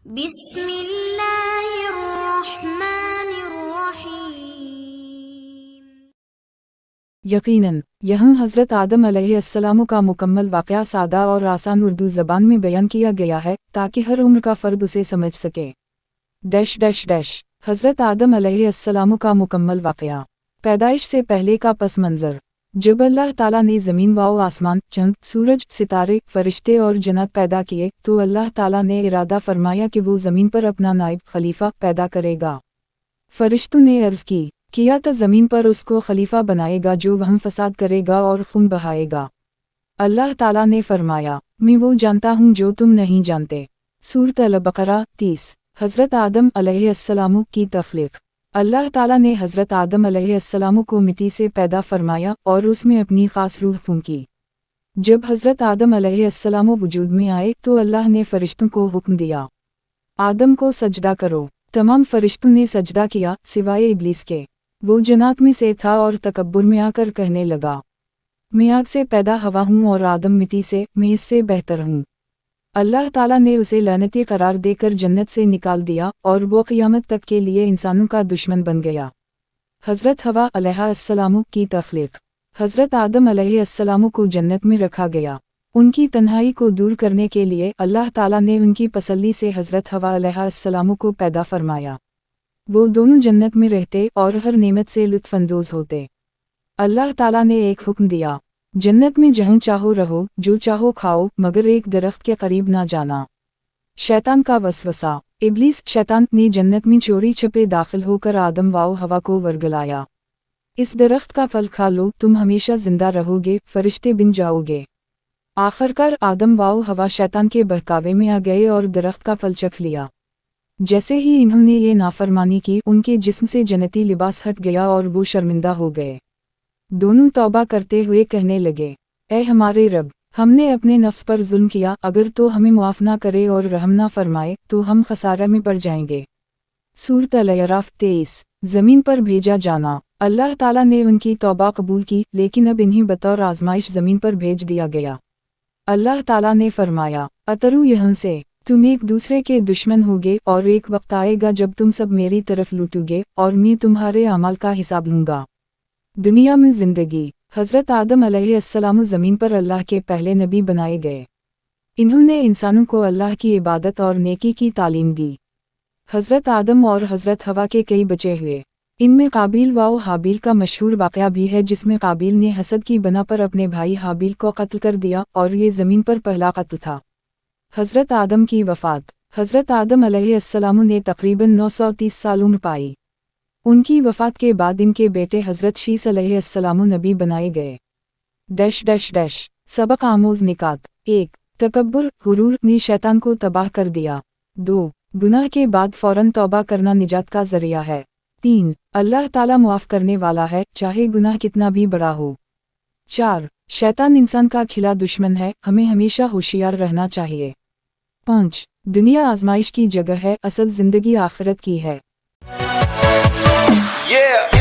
بسم اللہ الرحمن الرحیم۔ یقیناً یہاں حضرت آدم علیہ السلام کا مکمل واقعہ سادہ اور آسان اردو زبان میں بیان کیا گیا ہے تاکہ ہر عمر کا فرد اسے سمجھ سکے۔ حضرت آدم علیہ السلام کا مکمل واقعہ۔ پیدائش سے پہلے کا پس منظر۔ جب اللہ تعالیٰ نے زمین و آسمان، چند، سورج، ستارے، فرشتے اور جنات پیدا کیے تو اللہ تعالیٰ نے ارادہ فرمایا کہ وہ زمین پر اپنا نائب خلیفہ پیدا کرے گا۔ فرشتوں نے عرض کیا تو زمین پر اس کو خلیفہ بنائے گا جو وہم فساد کرے گا اور خون بہائے گا۔ اللہ تعالیٰ نے فرمایا، میں وہ جانتا ہوں جو تم نہیں جانتے۔ سورۃ البقرہ 30۔ حضرت آدم علیہ السلام کی تخلیق۔ اللہ تعالیٰ نے حضرت آدم علیہ السلام کو مٹی سے پیدا فرمایا اور اس میں اپنی خاص روح پھونکی۔ جب حضرت آدم علیہ السلام وجود میں آئے تو اللہ نے فرشتوں کو حکم دیا، آدم کو سجدہ کرو۔ تمام فرشتوں نے سجدہ کیا سوائے ابلیس کے۔ وہ جنات میں سے تھا اور تکبر میں آ کر کہنے لگا، میں آگ سے پیدا ہوا ہوں اور آدم مٹی سے، میں اس سے بہتر ہوں۔ اللہ تعالیٰ نے اسے لعنتی قرار دے کر جنت سے نکال دیا اور وہ قیامت تک کے لیے انسانوں کا دشمن بن گیا۔ حضرت حوا علیہ السلام کی تخلیق۔ حضرت آدم علیہ السلام کو جنت میں رکھا گیا۔ ان کی تنہائی کو دور کرنے کے لیے اللہ تعالیٰ نے ان کی پسلی سے حضرت حوا علیہ السلام کو پیدا فرمایا۔ وہ دونوں جنت میں رہتے اور ہر نعمت سے لطف اندوز ہوتے۔ اللہ تعالیٰ نے ایک حکم دیا، جنت میں جہاں چاہو رہو، جو چاہو کھاؤ، مگر ایک درخت کے قریب نہ جانا۔ شیطان کا وسوسہ۔ ابلیس شیطان نے جنت میں چوری چھپے داخل ہو کر آدم و حوا کو ورگلایا، اس درخت کا پھل کھا لو، تم ہمیشہ زندہ رہو گے، فرشتے بن جاؤ گے۔ آخرکار آدم و حوا شیطان کے بہکاوے میں آ گئے اور درخت کا پھل چکھ لیا۔ جیسے ہی انہوں نے یہ نافرمانی کی، ان کے جسم سے جنتی لباس ہٹ گیا اور وہ شرمندہ ہو گئے۔ دونوں توبہ کرتے ہوئے کہنے لگے، اے ہمارے رب، ہم نے اپنے نفس پر ظلم کیا، اگر تو ہمیں معاف نہ کرے اور رحم نہ فرمائے تو ہم خسارہ میں پڑ جائیں گے۔ سورۃ الاعراف 23۔ زمین پر بھیجا جانا۔ اللہ تعالیٰ نے ان کی توبہ قبول کی، لیکن اب انہیں بطور آزمائش زمین پر بھیج دیا گیا۔ اللہ تعالیٰ نے فرمایا، اترو یہاں سے، تم ایک دوسرے کے دشمن ہوگے اور ایک وقت آئے گا جب تم سب میری طرف لوٹو گے اور میں تمہارے اعمال کا حساب لوں گا۔ دنیا میں زندگی۔ حضرت آدم علیہ السلام زمین پر اللہ کے پہلے نبی بنائے گئے۔ انہوں نے انسانوں کو اللہ کی عبادت اور نیکی کی تعلیم دی۔ حضرت آدم اور حضرت حوا کے کئی بچے ہوئے۔ ان میں قابیل و حابیل کا مشہور واقعہ بھی ہے جس میں قابیل نے حسد کی بنا پر اپنے بھائی حابیل کو قتل کر دیا اور یہ زمین پر پہلا قتل تھا۔ حضرت آدم کی وفات۔ حضرت آدم علیہ السلام نے تقریباً 930 سال عمر پائی۔ ان کی وفات کے بعد ان کے بیٹے حضرت شیس علیہ السلام نبی بنائے گئے۔ سبق آموز نکات۔ 1۔ تکبر، غرور نے شیطان کو تباہ کر دیا۔ 2۔ گناہ کے بعد فوراً توبہ کرنا نجات کا ذریعہ ہے۔ 3۔ اللہ تعالیٰ معاف کرنے والا ہے چاہے گناہ کتنا بھی بڑا ہو۔ 4۔ شیطان انسان کا کھلا دشمن ہے، ہمیں ہمیشہ ہوشیار رہنا چاہیے۔ 5۔ دنیا آزمائش کی جگہ ہے، اصل زندگی آخرت کی ہے۔ Yeah.